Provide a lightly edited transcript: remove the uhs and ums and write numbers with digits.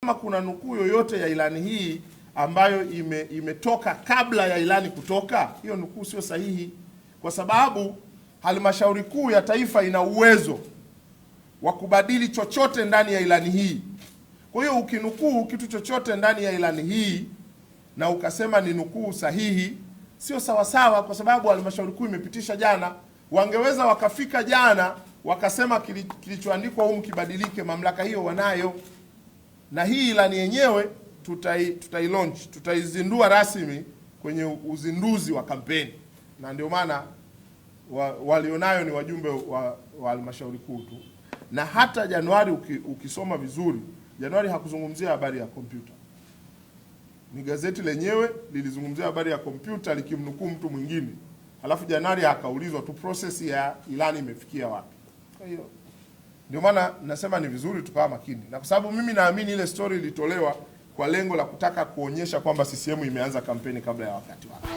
kama kuna nukuu yoyote ya ilani hii ambayo imetoka kabla ya ilani kutoka, hiyo nukuu sio sahihi, kwa sababu Halmashauri Kuu ya Taifa ina uwezo wa kubadili chochote ndani ya ilani hii. Kwa hiyo ukinukuu kitu chochote ndani ya ilani hii na ukasema ni nukuu sahihi, sio sawasawa, kwa sababu Halmashauri Kuu imepitisha jana. Wangeweza wakafika jana wakasema kilichoandikwa humu kibadilike, mamlaka hiyo wanayo. Na hii ilani yenyewe tutailaunch, tutaizindua rasmi kwenye uzinduzi wa kampeni, na ndio maana walionayo ni wajumbe wa Halmashauri Kuu tu. Na hata Januari ukisoma vizuri, Januari hakuzungumzia habari ya kompyuta. Ni gazeti lenyewe lilizungumzia habari ya kompyuta likimnukuu mtu mwingine. Halafu Januari akaulizwa tu process ya ilani imefikia wapi. Kwa hiyo ndio maana nasema ni vizuri tukawa makini. Na kwa sababu mimi naamini ile story ilitolewa kwa lengo la kutaka kuonyesha kwamba CCM imeanza kampeni kabla ya wakati wake.